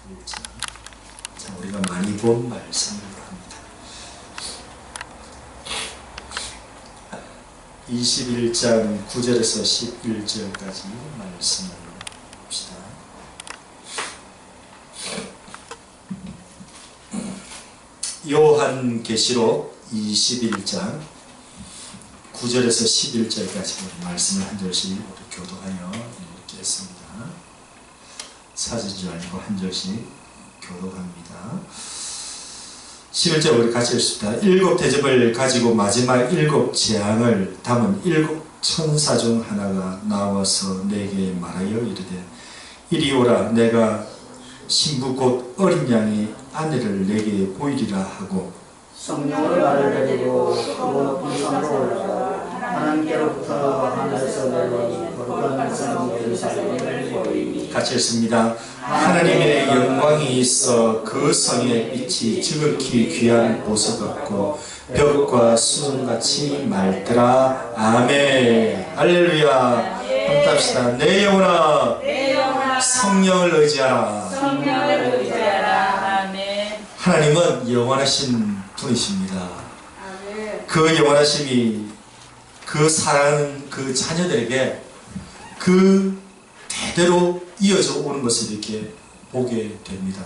11장. 자, 우리가 많이 본 말씀으로 합니다. 21장 9절에서 11절까지 말씀을 봅시다. 요한계시록 21장 9절에서 11절까지 말씀을 한 절씩 우리 교독하여 읽겠습니다. 사진 줄 아니고 한 절씩 교독합니다. 11절 우리 같이 읽습니다. 일곱 대접을 가지고 마지막 일곱 재앙을 담은 일곱 천사 중 하나가 나와서 내게 말하여 이르되 이리 오라. 내가 신부 곧 어린 양의 아내를 내게 보이리라 하고 성령을 받으려고 크고 높은 산으로 올라가 하나님께로부터 하늘에서 내려온 거룩한 성 예루살렘을 보이니. 같이 읽습니다. 하나님의 영광이 있어 그 성의 빛이 지극히 귀한 보석 같고 벽과 수정같이 맑더라. 아멘. 할렐루야. 함께 합시다. 내 영혼아 성령을 의지하라. 성령을 의지하라. 아멘. 하나님은 영원하신 분이십니다. 그 영원하심이 그 사랑하는 그 자녀들에게 그 대대로 이어져 오는 것을 이렇게 보게 됩니다.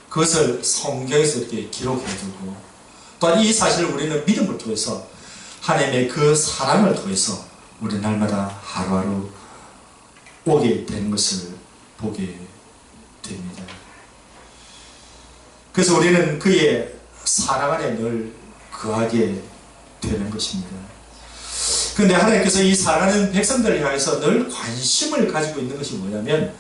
그것을 성경에서 이렇게 기록해두고 또한 이 사실을 우리는 믿음을 통해서 하나님의 그 사랑을 통해서 우리 날마다 하루하루 오게 되는 것을 보게 됩니다. 그래서 우리는 그의 사랑 안에 늘 거하게 되는 것입니다. 그런데 하나님께서 이 사랑하는 백성들을 향해서 늘 관심을 가지고 있는 것이 뭐냐면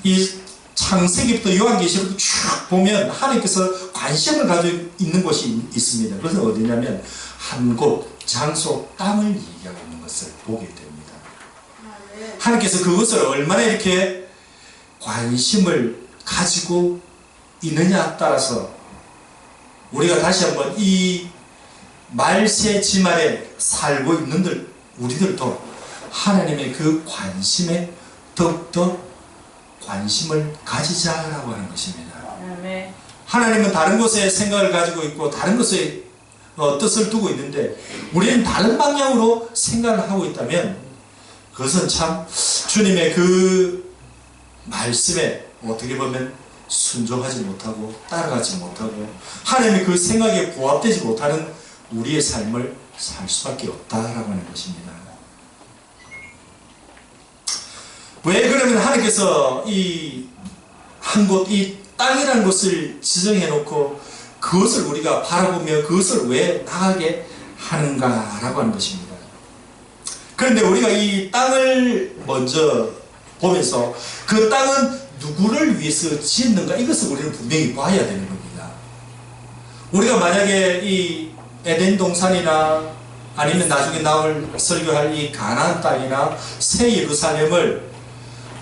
이 창세기부터 요한계시록도 쭉 보면 하나님께서 관심을 가지고 있는 곳이 있습니다. 그것은 어디냐면 한 곳, 장소, 땅을 얘기하고 있는 것을 보게 됩니다. 하나님께서 그것을 얼마나 이렇게 관심을 가지고 있느냐에 따라서 우리가 다시 한번 이 말세 지말에 살고 있는 우리들도 하나님의 그 관심에 더욱더 관심을 가지자라고 하는 것입니다. 아멘. 하나님은 다른 곳에 생각을 가지고 있고 다른 곳에 뜻을 두고 있는데 우리는 다른 방향으로 생각을 하고 있다면 그것은 참 주님의 그 말씀에 어떻게 보면 순종하지 못하고 따라가지 못하고 하나님의 그 생각에 부합되지 못하는 우리의 삶을 살 수밖에 없다라고 하는 것입니다. 왜 그러면 하나님께서 이 한 곳, 이 땅이라는 곳을 지정해 놓고 그것을 우리가 바라보며 그것을 왜 나가게 하는가라고 하는 것입니다. 그런데 우리가 이 땅을 먼저 보면서 그 땅은 누구를 위해서 지었는가 이것을 우리는 분명히 봐야 되는 겁니다. 우리가 만약에 이 에덴 동산이나 아니면 나중에 나올 설교할 이 가나안 땅이나 새 예루살렘을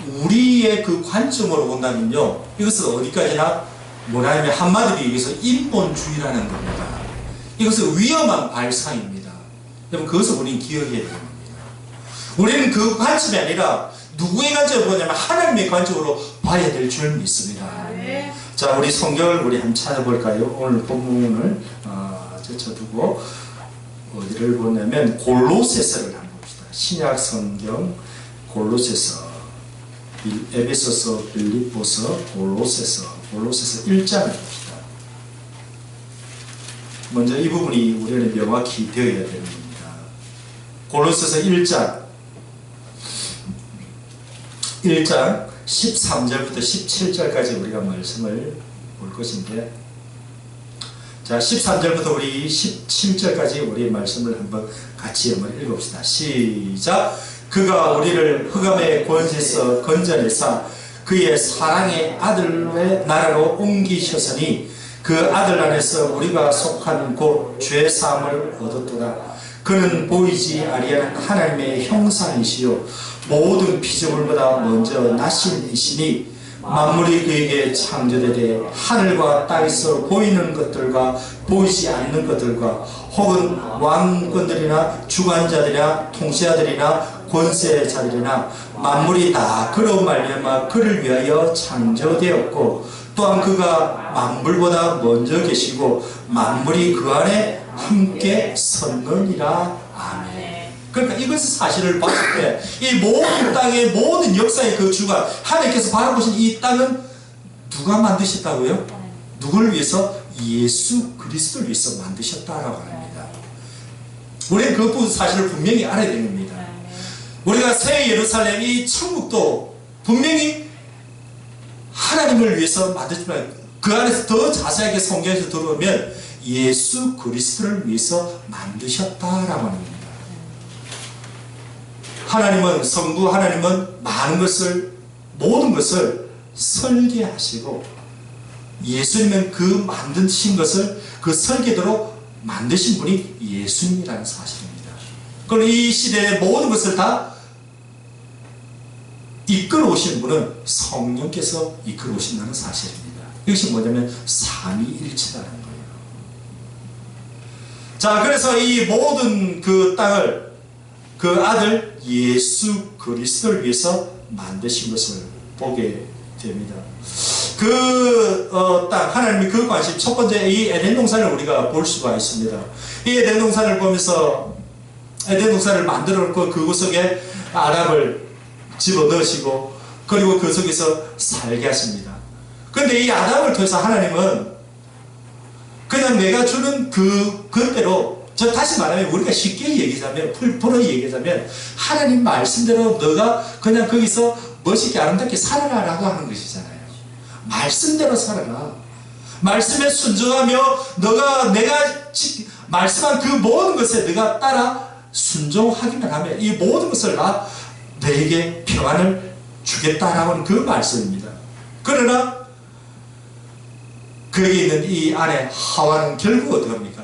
우리의 그 관점으로 본다면요 이것은 어디까지나 뭐냐면 한마디로 얘기해서 인본주의라는 겁니다. 이것은 위험한 발상입니다. 여러분 그것을 우리는 기억해야 되는 겁니다. 우리는 그 관점이 아니라 누구의 관점으로 보냐면 하나님의 관점으로 봐야 될 줄 믿습니다. 자, 우리 성경을 우리 한번 찾아볼까요? 오늘 본문을 제쳐두고 어디를 보냐면 골로새서를 한번 봅시다. 신약 성경 골로새서, 에베소서, 빌립보서, 골로새서 1장을 봅시다. 먼저 이 부분이 우리는 명확히 되어야 되는 겁니다. 골로새서 1장 13절부터 17절까지 우리가 말씀을 볼 것인데 자 13절부터 우리 17절까지 우리 말씀을 한번 같이 한번 읽읍시다. 시작. 그가 우리를 흑암의 권세에서 건져내사 그의 사랑의 아들의 나라로 옮기셨으니 그 아들 안에서 우리가 속한 곧 죄사함을 얻었도다. 그는 보이지 아니하는 하나님의 형상이시요 모든 피조물보다 먼저 나신 이시니 만물이 그에게 창조되되 하늘과 땅에서 보이는 것들과 보이지 않는 것들과 혹은 왕권들이나 주관자들이나 통치자들이나 권세자들이나 만물이 다 그로 말미암아 그를 위하여 창조되었고 또한 그가 만물보다 먼저 계시고 만물이 그 안에 함께 섰느니라. 아멘. 그러니까 이것은 사실을 봤을 때 이 모든 땅의 모든 역사의 그 주가 하나님께서 바라보신 이 땅은 누가 만드셨다고요? 누구를 위해서? 예수 그리스도를 위해서 만드셨다라고 합니다. 우리는 그 사실을 분명히 알아야 되는 겁니다. 우리가 새 예루살렘 이 천국도 분명히 하나님을 위해서 만들지만 그 안에서 더 자세하게 성경에서 들어오면 예수 그리스도를 위해서 만드셨다라고 합니다. 하나님은 성부 하나님은 많은 것을 모든 것을 설계하시고 예수님은 그 만드신 것을 그 설계대로 만드신 분이 예수님이라는 사실입니다. 그럼 이 시대의 모든 것을 다 이끌어 오신 분은 성령께서 이끌어 오신다는 사실입니다. 이것이 뭐냐면 삼위일체라는 거예요. 자, 그래서 이 모든 그 땅을 그 아들 예수 그리스도를 위해서 만드신 것을 보게 됩니다. 그 땅 하나님의 그 관심 첫 번째 이 에덴 동산을 우리가 볼 수가 있습니다. 이 에덴 동산을 보면서 에덴 동산을 만들어 놓고 그곳 속에 아담을 집어넣으시고 그리고 그 속에서 살게 하십니다. 그런데 이 아담을 통해서 하나님은 그냥 내가 주는 그대로 저 다시 말하면 우리가 쉽게 얘기하자면 풀어 얘기하자면 하나님 말씀대로 너가 그냥 거기서 멋있게 아름답게 살아라라고 하는 것이잖아요. 말씀대로 살아라. 말씀에 순종하며 내가 말씀한 그 모든 것에 네가 따라 순종하기만 하면 이 모든 것을 다 너에게 평안을 주겠다라고 하는 그 말씀입니다. 그러나 거기에 있는 이 안에 하와는 결국 어떻게 합니까?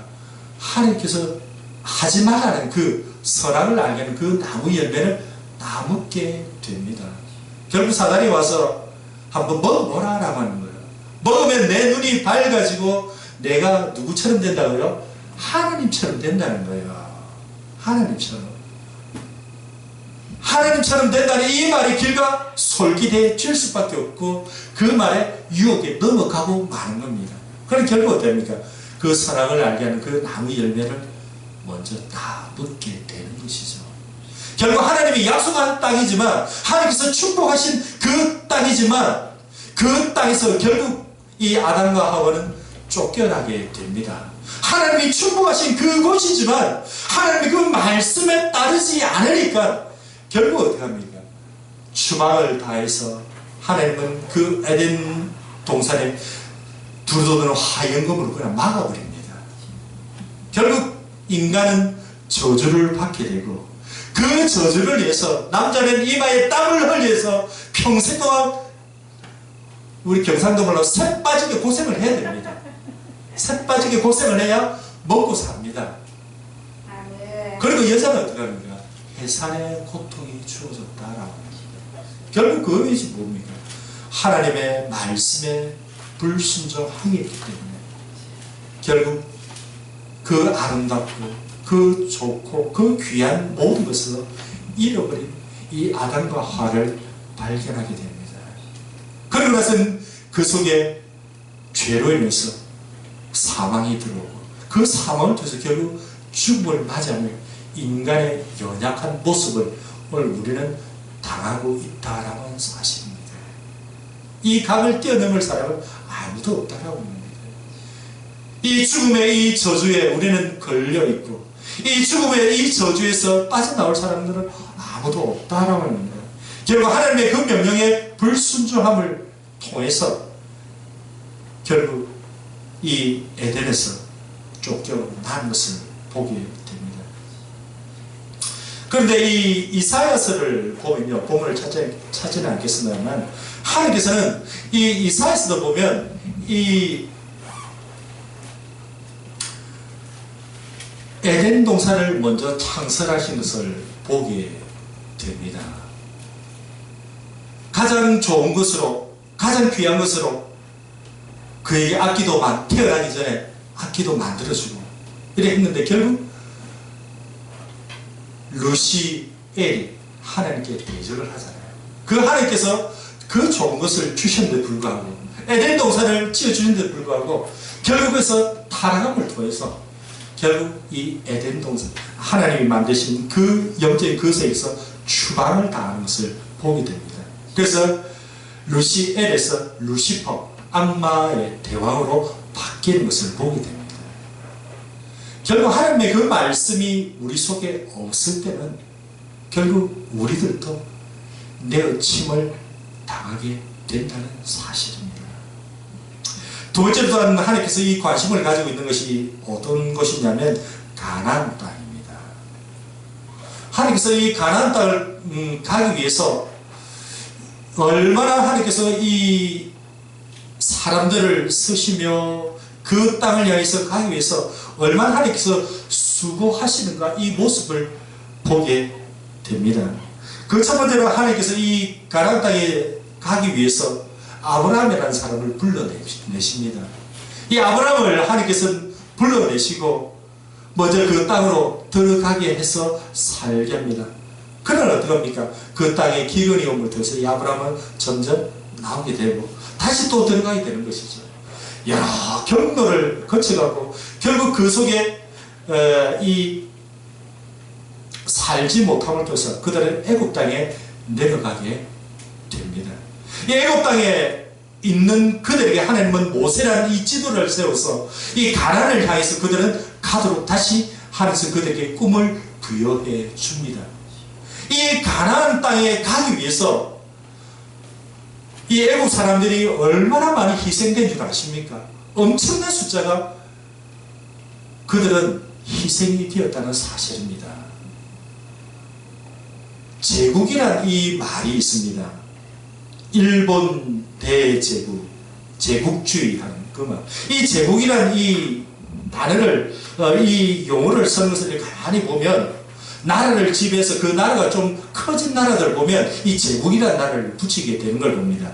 하나님께서 하지 말라는 그 선악을 알게 하는 그 나무 열매를 따먹게 됩니다. 결국 사단이 와서 한번 먹어보라라고 하는 거예요. 먹으면 내 눈이 밝아지고 내가 누구처럼 된다고요? 하나님처럼 된다는 거예요. 하나님처럼 된다는 이 말이 길가 솔깃해질 수밖에 없고 그 말에 유혹에 넘어가고 마는 겁니다. 그럼 결국 어떻습니까? 그 선악을 알게 하는 그 나무 열매를 먼저 다 먹게 되는 것이죠. 결국 하나님이 약속한 땅이지만 하나님께서 축복하신 그 땅이지만 그 땅에서 결국 이 아담과 하와는 쫓겨나게 됩니다. 하나님이 축복하신 그곳이지만 하나님이 그 말씀에 따르지 않으니까 결국 어떻게 합니까? 추방을 다해서 하나님은 그 에덴 동산에 두루도는 화영금으로 그냥 막아버립니다. 결국 인간은 저주를 받게 되고 그 저주를 위해서 남자는 이마에 땀을 흘려서 평생 동안 우리 경상도 말로 새 빠지게 고생을 해야 됩니다. 새 빠지게 고생을 해야 먹고 삽니다. 그리고 여자는 어떻게 합니까? 해산의 고통이 주어졌다라고 합니다. 결국 그것이 뭡니까? 하나님의 말씀에 불순종하기 때문에 결국 그 아름답고 그 좋고 그 귀한 모든 것을 잃어버린 이 아담과 하와를 발견하게 됩니다. 그러고 나서는 그 속에 죄로 인해서 사망이 들어오고 그 사망을 통해서 결국 죽음을 맞이하는 인간의 연약한 모습을 오늘 우리는 당하고 있다라고 하는 사실입니다. 이 강을 뛰어넘을 사람은 아무도 없다라고 합니다. 이 죽음의 이 저주에 우리는 걸려있고 이 죽음의 이 저주에서 빠져나올 사람들은 아무도 없다라고 합니다. 결국 하나님의 그 명령에 불순종함을 통해서 결국 이 에덴에서 쫓겨난 것을 보게 됩니다. 그런데 이 이사야서를 보면요, 본문을 찾지는 않겠습니다만 하나님께서는 이 이사야서도 보면 이 에덴 동산을 먼저 창설하신 것을 보게 됩니다. 가장 좋은 것으로, 가장 귀한 것으로 그에게 악기도 태어나기 전에 악기도 만들어주고 이래 했는데 결국 루시엘이 하나님께 대적을 하잖아요. 그 하나님께서 그 좋은 것을 주셨는데 불구하고 에덴 동산을 지어주는데 불구하고 결국에서 타락함을 통해서 결국 이 에덴 동산 하나님이 만드신 그 영적인 거세에서 추방을 당하는 것을 보게 됩니다. 그래서 루시엘에서 루시퍼 악마의 대왕으로 바뀌는 것을 보게 됩니다. 결국 하나님의 그 말씀이 우리 속에 없을 때는 결국 우리들도 내어침을 당하게 된다는 사실입니다. 두 번째 또한 하나님께서 이 관심을 가지고 있는 것이 어떤 것이냐면 가나안 땅입니다. 하나님께서 이 가나안 땅을 가기 위해서 얼마나 하나님께서 이 사람들을 쓰시며 그 땅을 향해서 가기 위해서 얼마나 하나님께서 수고하시는가 이 모습을 보게 됩니다. 그 첫 번째로 하나님께서 이 가나안 땅에 가기 위해서 아브라함이라는 사람을 불러내십니다. 이 아브라함을 하나님께서 불러내시고 먼저 그 땅으로 들어가게 해서 살게 합니다. 그러나 어떡합니까? 그 땅에 기근이 옴을 통해서 이 아브라함은 점점 나오게 되고 다시 또 들어가게 되는 것이죠. 여러 경로를 거쳐가고 결국 그 속에 이 살지 못함을 통해서 그들은 애굽 땅에 내려가게 됩니다. 이 애굽 땅에 있는 그들에게 하나님은 모세라는 이 지도를 세워서 이 가나안을 향해서 그들은 가도록 다시 하나님께서 그들에게 꿈을 부여해 줍니다. 이 가나안 땅에 가기 위해서 이 애국 사람들이 얼마나 많이 희생된 줄 아십니까? 엄청난 숫자가 그들은 희생이 되었다는 사실입니다. 제국이란 이 말이 있습니다. 일본 대제국, 제국주의라는 그 말. 이 제국이란 이 단어를, 이 용어를 쓰는 것을 가만히 보면 나라를 지배해서 그 나라가 좀 커진 나라들 보면 이 제국이라는 나라를 붙이게 되는 걸 봅니다.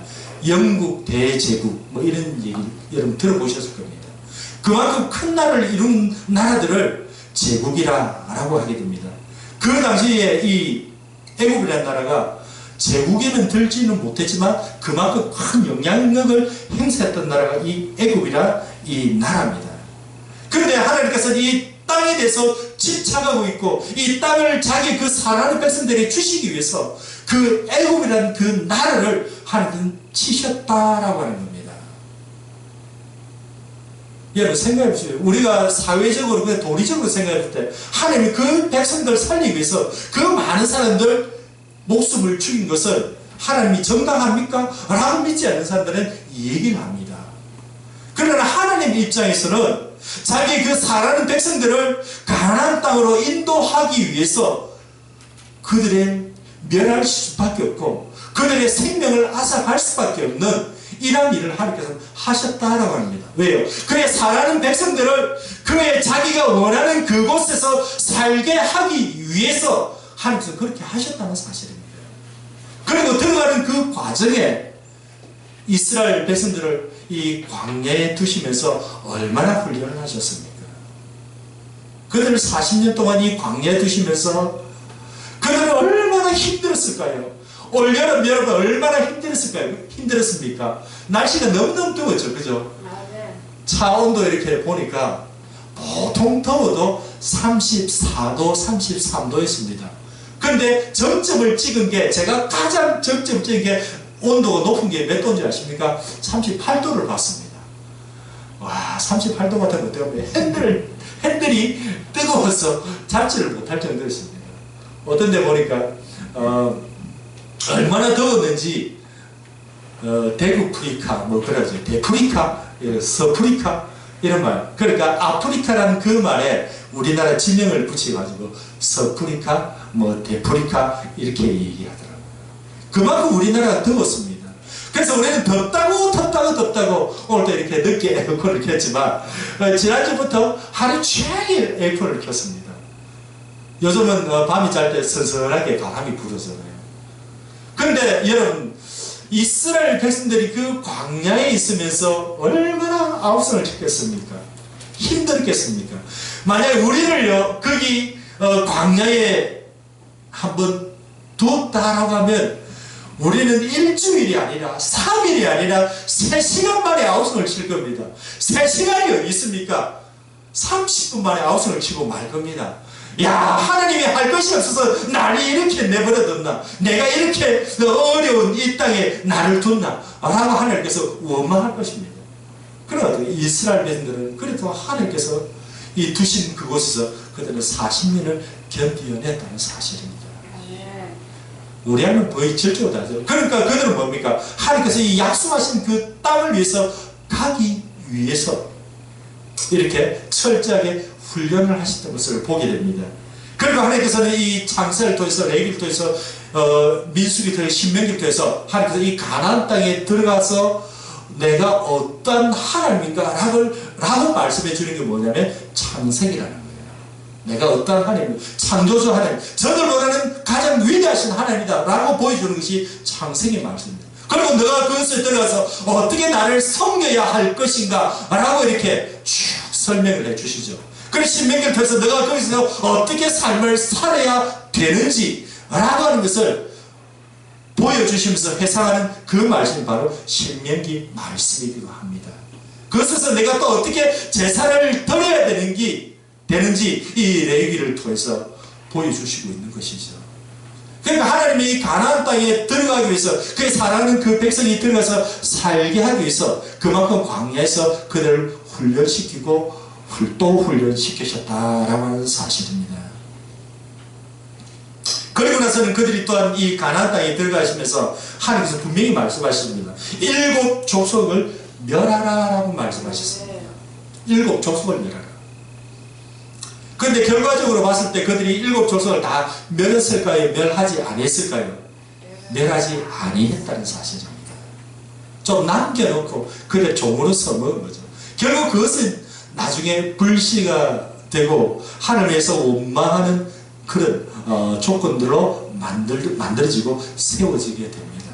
영국 대제국 뭐 이런 얘기 여러분 들어보셨을 겁니다. 그만큼 큰 나라를 이룬 나라들을 제국이라고 하게 됩니다. 그 당시에 이 애국이라는 나라가 제국에는 들지는 못했지만 그만큼 큰 영향력을 행사했던 나라가 이 애국이라 이 나라입니다. 그런데 하나님께서 이 땅에 대해서 집착하고 있고 이 땅을 자기 그 사랑하는 백성들에게 주시기 위해서 그 애국이라는 그 나라를 하나님은 치셨다라고 하는 겁니다. 여러분 생각해 보세요. 우리가 사회적으로 그냥 도리적으로 생각할 때 하나님이 그 백성들을 살리기 위해서 그 많은 사람들 목숨을 죽인 것을 하나님이 정당합니까? 라고 믿지 않는 사람들은 이 얘기를 합니다. 그러나 하나님 입장에서는 자기 그 사랑하는 백성들을 가나안 땅으로 인도하기 위해서 그들의 멸할 수밖에 없고 그들의 생명을 앗아갈 수밖에 없는 이러한 일을 하나님께서 하셨다라고 합니다. 왜요? 그의 사랑하는 백성들을 그의 자기가 원하는 그곳에서 살게 하기 위해서 하나님께서 그렇게 하셨다는 사실입니다. 그리고 들어가는 그 과정에 이스라엘 백성들을 이 광야에 두시면서 얼마나 훈련을 하셨습니까? 그들을 40년 동안 이 광야에 두시면서 그들은 얼마나 힘들었을까요? 올여름 여러분 얼마나 힘들었습니까? 날씨가 너무너무 더웠죠. 그죠? 차 온도 이렇게 보니까 보통 더워도 34도, 33도였습니다. 그런데 정점을 찍은 게 제가 가장 정점 찍은 게 온도가 높은 게 몇 도인지 아십니까? 38도를 봤습니다. 와 38도 같은 것 때문에 핸들이 뜨거워서 잡지를 못할 정도였습니다. 어떤 데 보니까 얼마나 더웠는지 대구프리카 뭐 그러죠. 대프리카, 서프리카 이런 말. 그러니까 아프리카라는 그 말에 우리나라 지명을 붙여가지고 서프리카 뭐 대프리카 이렇게 얘기하더라고요. 그만큼 우리나라가 더웠습니다. 그래서 우리는 덥다고 오늘도 이렇게 늦게 에어컨을 켰지만 지난주부터 하루 종일 에어컨을 켰습니다. 요즘은 밤이 잘 때 선선하게 바람이 불어서요. 그런데 여러분 이스라엘 백성들이 그 광야에 있으면서 얼마나 아우성을 쳤겠습니까? 힘들겠습니까? 만약에 우리를요 거기 광야에 한번 두었다라고 하면 우리는 일주일이 아니라 3일이 아니라 3시간 만에 아우성을 칠 겁니다. 3시간이 어디 있습니까? 30분 만에 아우성을 치고 말 겁니다. 야, 하나님이 할 것이 없어서 나를 이렇게 내버려뒀나? 내가 이렇게 어려운 이 땅에 나를 뒀나? 라고 하나님께서 원망할 것입니다. 그래도 이스라엘 백성들은 그래도 하나님께서 이 두신 그곳에서 그들은 40년을 견디어냈다는 사실입니다. 우리하고는 거의 절대로 다르죠. 그러니까 그들은 뭡니까? 하나님께서 이 약속하신 그 땅을 위해서 가기 위해서 이렇게 철저하게 훈련을 하셨던 것을 보게 됩니다. 그리고 하나님께서는 이 창세를 통해서, 레위기를 통해서, 민수기 통해서, 신명기를 통해서 하나님께서 이 가나안 땅에 들어가서 내가 어떤 하나님인가 라고 말씀해 주는 게 뭐냐면 창세기라는 거예요. 내가 어떤 하나님, 창조주 하나님, 저들보다는 가장 위대하신 하나님이다 라고 보여주는 것이 창세기 말씀입니다. 그리고 너가 그것에 들어가서 어떻게 나를 섬겨야 할 것인가 라고 이렇게 쭉 설명을 해 주시죠. 그래서 신명기를 통해서 너가 거기서 어떻게 삶을 살아야 되는지 라고 하는 것을 보여주시면서 회상하는 그 말씀이 바로 신명기 말씀이기도 합니다. 그것에서 내가 또 어떻게 제사를 드려야 되는지 이 레위기를 통해서 보여주시고 있는 것이죠. 그러니까 하나님이 이 가나안 땅에 들어가기 위해서, 그 사랑하는 그 백성이 들어가서 살게 하기 위해서 그만큼 광야에서 그들을 훈련시키고 또 훈련시키셨다라고 하는 사실입니다. 그리고 나서는 그들이 또한 이 가나안 땅에 들어가시면서 하나님께서 분명히 말씀하셨습니다. 7 족속을 멸하라라고 말씀하셨습니다. 7 족속을 멸하라. 그런데 결과적으로 봤을 때 그들이 7 족속을 다 멸했을까요? 멸하지 아니했을까요? 멸하지 아니했다는 사실입니다. 좀 남겨놓고 그들 종으로서 먹은 거죠. 결국 그것은 나중에 불씨가 되고 하늘에서 원망하는 그런 조건들로 만들어지고 세워지게 됩니다.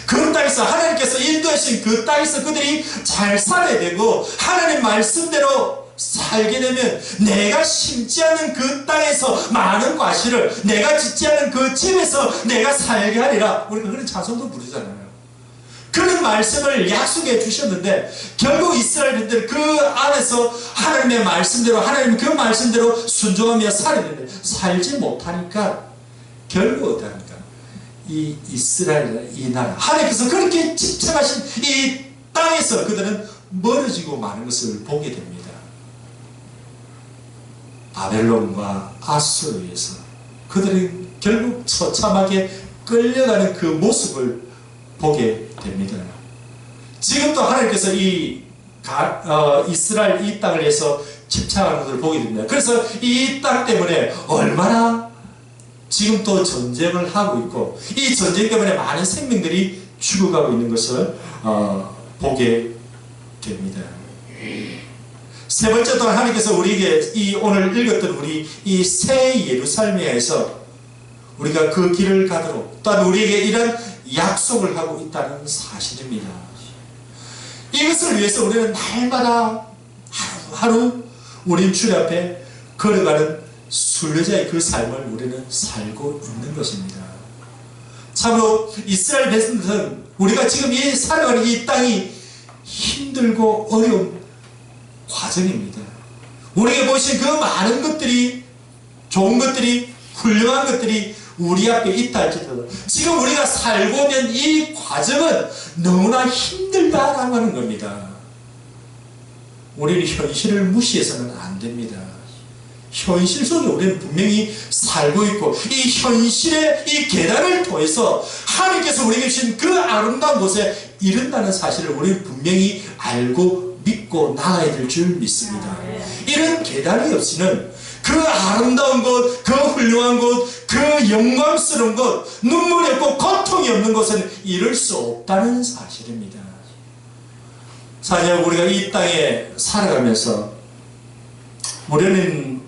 그 땅에서 하나님께서 인도하신 그 땅에서 그들이 잘 살아야 되고 하나님 말씀대로 살게 되면 내가 심지 않은 그 땅에서 많은 과실을, 내가 짓지 않은 그 집에서 내가 살게 하리라. 우리가 그런 찬송도 부르잖아요. 그런 말씀을 약속해 주셨는데 결국 이스라엘인들 그 안에서 하나님의 말씀대로, 하나님 그 말씀대로 순종하며 살아야 되는데 살지 못하니까 결국 어떡합니까? 이 이스라엘, 이 나라, 하나님께서 그렇게 집착하신 이 땅에서 그들은 멀어지고 마는 것을 보게 됩니다. 바벨론과 아수르에서 그들이 결국 처참하게 끌려가는 그 모습을 보게 됩니다. 지금도 하나님께서 이스라엘 이 땅을 위해서 집착하는 것을 보게 됩니다. 그래서 이 땅 때문에 얼마나 지금 또 전쟁을 하고 있고 이 전쟁 때문에 많은 생명들이 죽어가고 있는 것을 보게 됩니다. 세 번째 또한 하나님께서 우리에게 오늘 읽었던 우리 이 새 예루살렘에서 우리가 그 길을 가도록 또한 우리에게 이런 약속을 하고 있다는 사실입니다. 이것을 위해서 우리는 날마다 하루하루 우린 주님 앞에 걸어가는 순례자의 그 삶을 우리는 살고 있는 것입니다. 참으로 이스라엘 백성들은 우리가 지금 살아가는 이 땅이 힘들고 어려운 과정입니다. 우리에게 보신 그 많은 것들이, 좋은 것들이, 훌륭한 것들이 우리 앞에 있다 할지라도 지금 우리가 살고 있는 이 과정은 너무나 힘들다라고 하는 겁니다. 우리는 현실을 무시해서는 안 됩니다. 현실 속에 우리는 분명히 살고 있고 이 현실의 이 계단을 통해서 하나님께서 우리에게 주신 그 아름다운 곳에 이른다는 사실을 우리는 분명히 알고 믿고 나가야 될 줄 믿습니다. 이런 계단이 없이는 그 아름다운 곳, 그 훌륭한 곳, 그 영광스러운 곳, 눈물이 없고 고통이 없는 곳은 이룰 수 없다는 사실입니다. 사실 우리가 이 땅에 살아가면서 우리는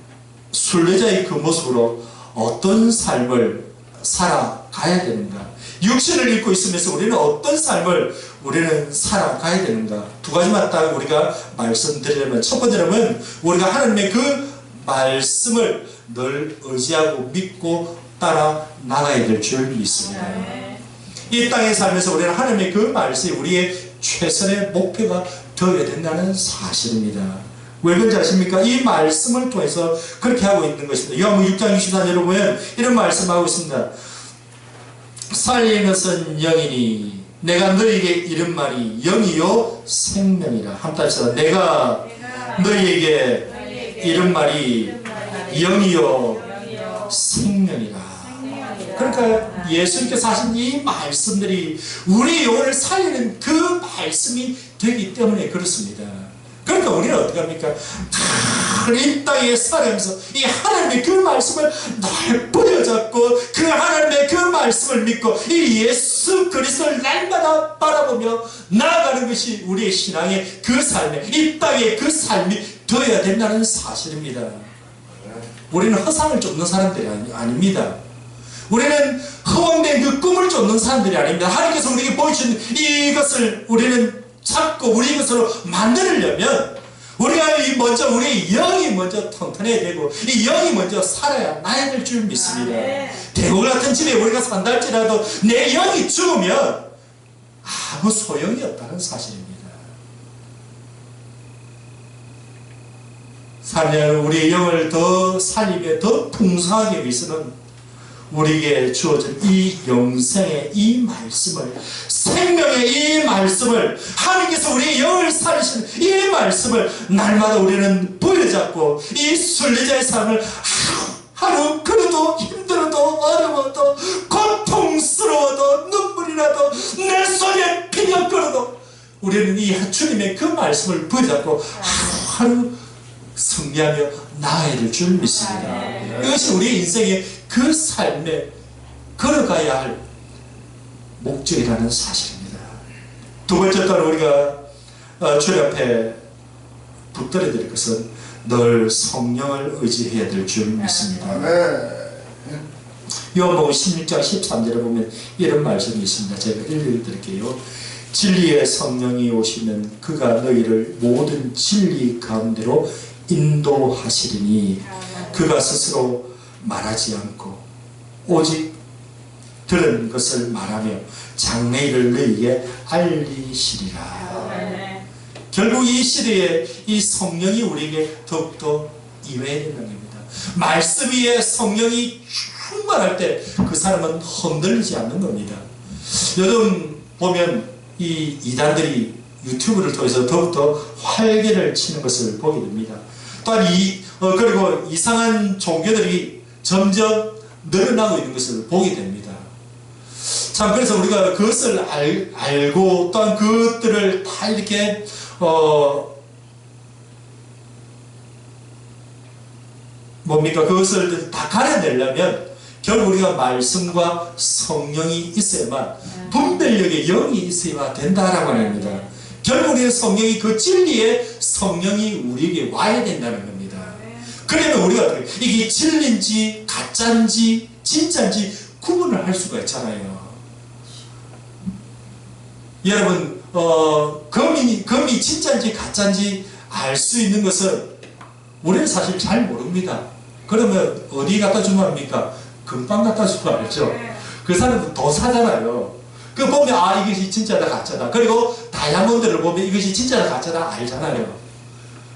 순례자의 그 모습으로 어떤 삶을 살아가야 되는가? 육신을 입고 있으면서 우리는 어떤 삶을 우리는 살아가야 되는가? 두 가지만 딱 우리가 말씀드리려면, 첫 번째로는 우리가 하나님의 그 말씀을 늘 의지하고 믿고 따라 나가야 될 줄 믿습니다. 이 땅에 살면서 우리는 하나님의 그 말씀이 우리의 최선의 목표가 되어야 된다는 사실입니다. 왜 그런지 아십니까? 이 말씀을 통해서 그렇게 하고 있는 것입니다. 요한복음 6장 64절을 보면 이런 말씀하고 있습니다. 살리는 것은 영이니 내가 너희에게 이른 말이 영이요 생명이라. 함께 합시다. 내가 너희에게 이른 말이 영이요 생명이라. 그러니까 예수님께서 하신 이 말씀들이 우리 영혼을 살리는 그 말씀이 되기 때문에 그렇습니다. 그러니까 우리는 어떻게 합니까? 이 땅에 살아가면서 이 하나님의 그 말씀을 날 부여잡고 그 하나님의 그 말씀을 믿고 이 예수 그리스도를 날마다 바라보며 나아가는 것이 우리의 신앙의 그 삶의 이 땅의 그 삶이 되어야 된다는 사실입니다. 우리는 허상을 쫓는 사람들이 아닙니다. 우리는 허황된 그 꿈을 쫓는 사람들이 아닙니다. 하나님께서 우리에게 보여주신 이것을 우리는 잡고 우리 것으로 만들려면 우리가 먼저 우리의 영이 먼저 튼튼해야 되고 이 영이 먼저 살아야 나야 될 줄 믿습니다. 대궐 같은 집에 우리가 산다 할지라도 내 영이 죽으면 아무 소용이 없다는 사실입니다. 살려 우리의 영을 더 살리며 더 풍성하게 위해서는 우리에게 주어진 이 영생의 이 말씀을 생명의 이 말씀을 하나님께서 우리의 영을 살리시는 이 말씀을 날마다 우리는 부여잡고 이 순례자의 삶을 하루 그래도 힘들어도 어려워도 고통스러워도 눈물이 나도 내 속에 피가 끓어도 우리는 이 주님의 그 말씀을 부여잡고 하루 승리하며 나아야 될 줄 믿습니다. 이것이 우리 인생의 그 삶에 걸어가야 할 목적이라는 사실입니다. 두 번째 또한 우리가 주님 앞에 붙들어야 될 것은 늘 성령을 의지해야 될 줄 믿습니다. 요한복음 16장 13절에 보면 이런 말씀이 있습니다. 제가 읽어드릴게요. 진리의 성령이 오시면 그가 너희를 모든 진리 가운데로 인도하시리니 그가 스스로 말하지 않고 오직 들은 것을 말하며 장래일을 너희에게 알리시리라. 결국 이 시대에 이 성령이 우리에게 더욱더 임해야 된다는 겁니다. 말씀 위에 성령이 충만할 때 그 사람은 흔들리지 않는 겁니다. 요즘 보면 이 이단들이 유튜브를 통해서 더욱더 활개를 치는 것을 보게 됩니다. 또한 그리고 이상한 종교들이 점점 늘어나고 있는 것을 보게 됩니다. 참 그래서 우리가 그것을 알고 또한 그것들을 다 이렇게 그것을 다 가려내려면 결국 우리가 말씀과 성령이 있어야만 분별력의 영이 있어야 된다라고 합니다. 결국 우리의 성령이 그 진리의 성령이 우리에게 와야 된다는 겁니다. 그러면 우리가 어떻게 이게 진리인지 가짜인지 진짜인지 구분을 할 수가 있잖아요. 여러분 금이 진짜인지 가짜인지 알 수 있는 것은 우리는 사실 잘 모릅니다. 그러면 어디 갖다 주면 합니까? 금방 갖다 주면 알죠. 그 사람은 더 사잖아요. 그 보면 이것이 진짜다 가짜다. 그리고 다이아몬드를 보면 이것이 진짜다 가짜다 알잖아요.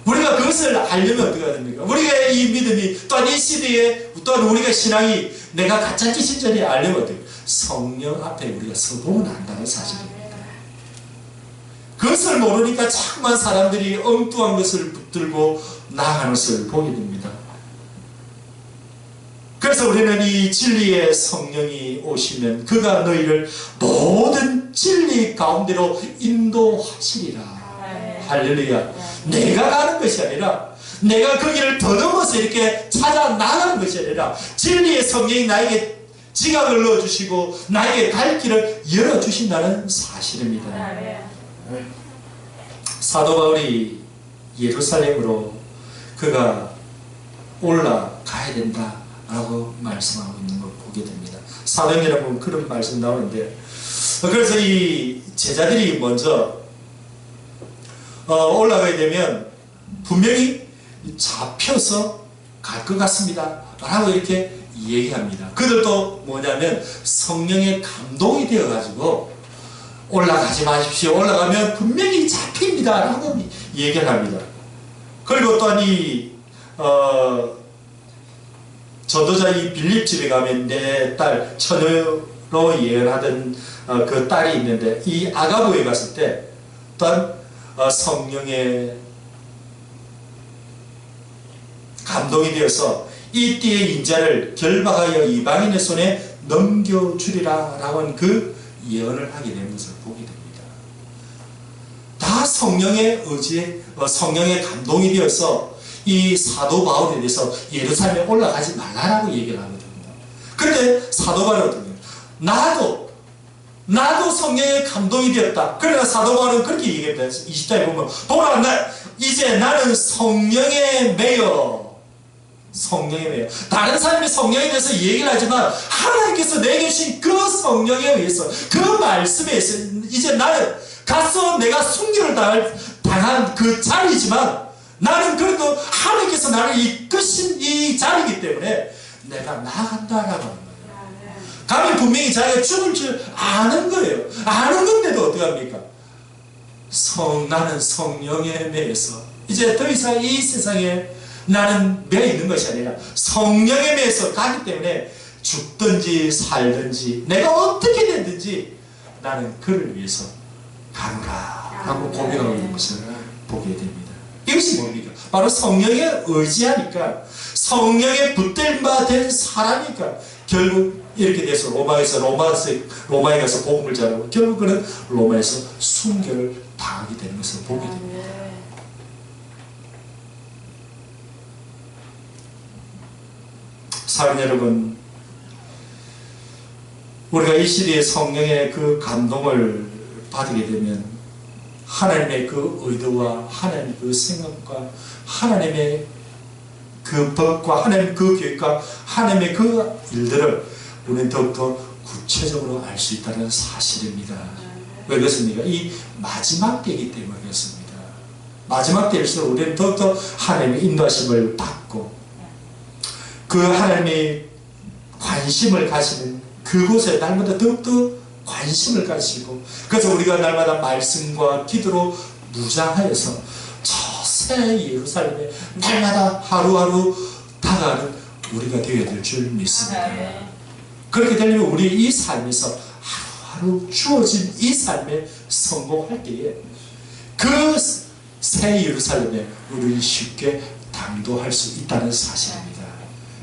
우리가 그것을 알려면 어떻게 해야 됩니까? 우리가 이 믿음이 또한 이 시대에 또한 우리가 신앙이 내가 가짜인지 진짜인지 알려면 어떻게 성령 앞에 우리가 서보면 안다는 사실입니다. 그것을 모르니까 자꾸만 사람들이 엉뚱한 것을 붙들고 나아가는 것을 보게 됩니다. 그래서 우리는 이 진리의 성령이 오시면 그가 너희를 모든 진리 가운데로 인도하시리라. 할렐루야. 내가 가는 것이 아니라 내가 그 길을 더 넘어서 이렇게 찾아 나가는 것이 아니라 진리의 성령이 나에게 지각을 넣어주시고 나에게 갈 길을 열어주신다는 사실입니다. 사도 바울이 예루살렘으로 그가 올라가야 된다 라고 말씀하고 있는 걸 보게 됩니다. 사도행전에 보면 그런 말씀 나오는데 그래서 이 제자들이 먼저 올라가게 되면 분명히 잡혀서 갈 것 같습니다 라고 이렇게 얘기합니다. 그들도 뭐냐면 성령의 감동이 되어가지고 올라가지 마십시오. 올라가면 분명히 잡힙니다. 라고 얘기를 합니다. 그리고 또한 전도자 이 빌립 집에 가면 내 딸 처녀로 예언하던 그 딸이 있는데 이 아가보에 갔을 때 또한 성령의 감동이 되어서 이 띠의 인자를 결박하여 이방인의 손에 넘겨주리라 라고 하는 그 예언을 하게 되는 것을 보게 됩니다. 다 성령의 의지에 성령의 감동이 되어서 이 사도 바울에 대해서 예루살렘에 올라가지 말라라고 얘기를 하거든요. 그런데 사도 바울은 어떻게 해요? 나도 성령의 감동이 되었다. 그러나 사도 바울은 그렇게 얘기합니다. 20장에 보면 보라, 이제 나는 성령에 매여. 다른 사람이 성령에 대해서 얘기를 하지만 하나님께서 내게 주신 그 성령에 의해서 그 말씀에 의해서 이제 나는 가서 내가 순교를 당한 그 자리지만 나는 그래도 하나님께서 나를 이끄신 이 자리이기 때문에 내가 나아간다라고 하는 거예요. 가면 분명히 자기가 죽을 줄 아는 거예요. 아는 건데도 어떡합니까? 나는 성령에 매여서 이제 더 이상 이 세상에 나는 매여 있는 것이 아니라 성령에 매여서 가기 때문에 죽든지 살든지 내가 어떻게 되든지 나는 그를 위해서 가노라 하고 고백하고 있는 것을 보게 됩니다. 이것이 뭡니까? 바로 성령에 의지하니까 성령에 붙들마 된 사람이니까 결국 이렇게 돼서 로마에 가서 복음을 전하고 결국은 로마에서 순교를 당하게 되는 것을 보게 됩니다. 사랑 여러분, 우리가 이 시대에 성령의 그 감동을 받게 되면 하나님의 그 의도와 하나님의 그 생각과 하나님의 그 법과 하나님의 그 계획과 하나님의 그 일들을 우리는 더욱더 구체적으로 알 수 있다는 사실입니다. 왜 그렇습니까? 이 마지막 때이기 때문에 그렇습니다. 마지막 때일수록 우리는 더욱더 하나님의 인도하심을 받고 그 하나님의 관심을 가지는 그곳에 날마다 더욱더 관심을 가지고 그래서 우리가 날마다 말씀과 기도로 무장하여서 저 새 예루살렘에 날마다 하루하루 다가가는 우리가 되어야 될 줄 믿습니다. 그렇게 되려면 우리 이 삶에서 하루하루 주어진 이 삶에 성공할 때에 그 새 예루살렘에 우리를 쉽게 당도할 수 있다는 사실입니다.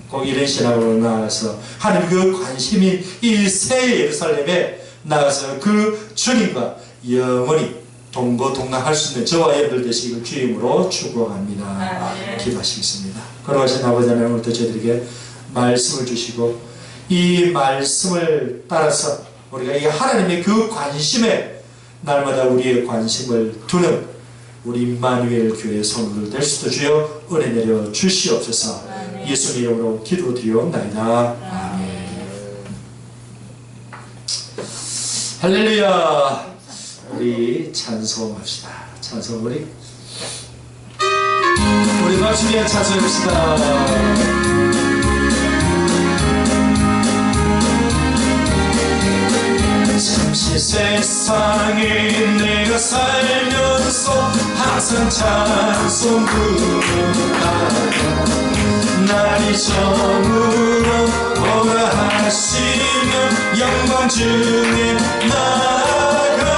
꼭 이런 신앙으로 나아가서 하나님 그 관심이 이 새 예루살렘에 나가서 그 주님과 영원히 동거동락할 수 있는 저와 여러분들 되시기를 주임으로 축복합니다. 기도하시겠습니다. 걸어가신 아버지 하나님, 오늘도 저희들에게 말씀을 주시고 이 말씀을 따라서 우리가 이 하나님의 그 관심에 날마다 우리의 관심을 두는 우리 임마누엘 교회 성도들 될 수도 주여 은혜 내려 주시옵소서. 예수님 이름으로 기도드리옵나이다. 아멘. 할렐루야. 우리 찬송합시다. 찬송 우리 맞춤에 찬송합시다. 잠시 세상에 내가 살면서 항상 찬송 부르다가 날이 저물어 오라 하시면 영광 중에 나가리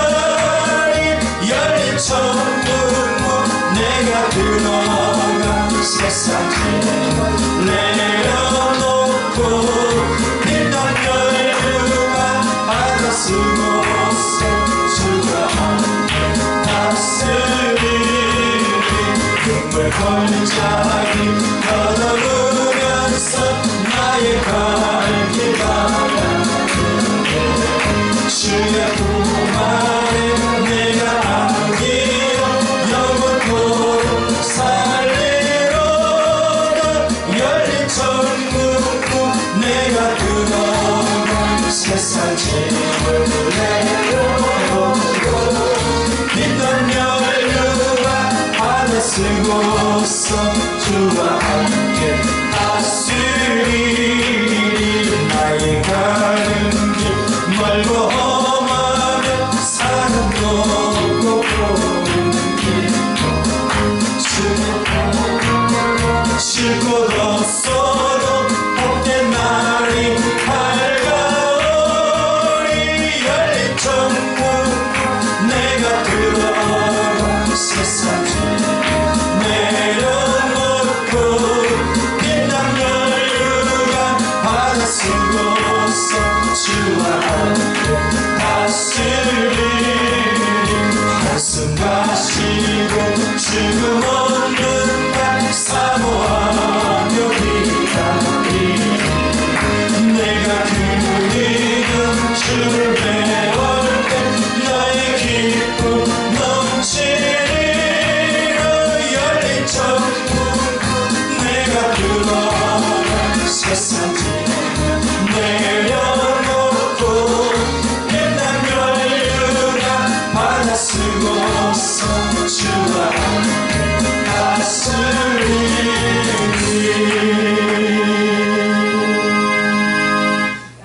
열린 천국 내가 들어가 세상 짐을 내려놓고 빛난 열류가 바다 쓰고서 주가 함께 다스리니 눈물 걸자기 걷어오면서 나의 갈 길 가라는데 주의 품 안에 내가 안기어 영원토록 살리로다 열린 천국 내가 들어가 세상 짐을 내려놓고 빛난 열류가 안에 쓰고서 주와 함께 다스리니 쉴 곳 없어도 복된 날이 밝아오리. 열린 천국 내가 들어가 세상 내려놓고 빛난 연유가 바다 쓰고서 주와 함께 다스리리. 한숨 가시고 죽음 없는 날 사모하며 기다리리. 내가 그리는 주를 배울 때 나의 기쁨 넘치리라. 열린 천국 내가 들어가 세상 내려놓고 빛난 연유가 바다 쓰고서 주와 함께 다스리리.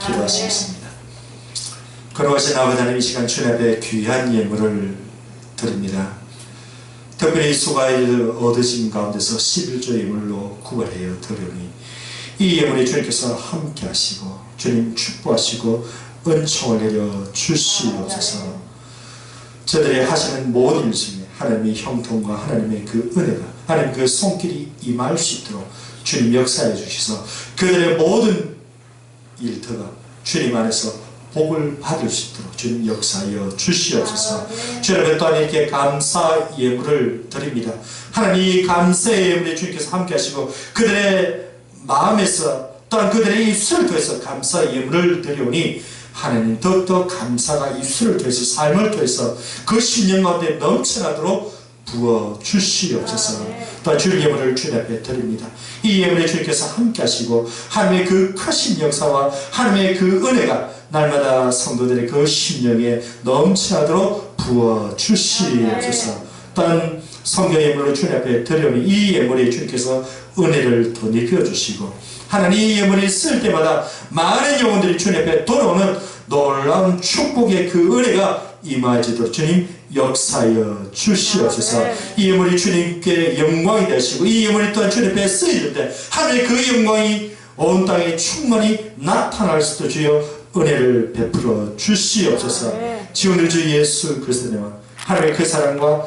기도하시겠습니다. 걸어가신 아버지 하나님, 이 시간 주님 앞에 귀한 예물을 드립니다. 특별히 수가일 얻으신 가운데서 11조 예물로 구별하여 드리오니 이 예물에 주님께서 함께 하시고 주님 축복하시고 은총을 내려 주시옵소서. 저들이 하시는 모든 일 중에 하나님의 형통과 하나님의 그 은혜가, 하나님 그 손길이 임할 수 있도록 주님 역사해 주셔서 그들의 모든 일터가 주님 안에서 복을 받을 수 있도록 주님 역사하여 주시옵소서. 주님 또한 이렇게 감사 예물을 드립니다. 하나님 이 감사의 예물에 주님께서 함께 하시고 그들의 마음에서 또한 그들의 입술을 통해서 감사 예물을 드리오니 하나님 더욱더 감사가 입술을 통해서 삶을 통해서 그 신령 가운데 넘쳐나도록 부어 주시옵소서. 또한 주의 예물을 주님 앞에 드립니다. 이 예물에 주님께서 함께 하시고 하나님의 그 크신 역사와 하나님의 그 은혜가 날마다 성도들의 그 심령에 넘쳐나도록 부어 주시옵소서. 또한 성경 예물을 주님 앞에 드리오니 이 예물에 주님께서 은혜를 더 입혀주시고 하나님 이 예물을 쓸 때마다 많은 영혼들이 주님 앞에 돌아오는 놀라운 축복의 그 은혜가 임하지도록 주님 역사하여 주시옵소서. 이 예물이 주님께 영광이 되시고 이 예물이 또한 주님 앞에 쓰일 때 하나님의 그 영광이 온 땅에 충만히 나타날 수도 주여 은혜를 베풀어 주시옵소서. 지오늘 주 예수 그리스도의 하나님의 그 사랑과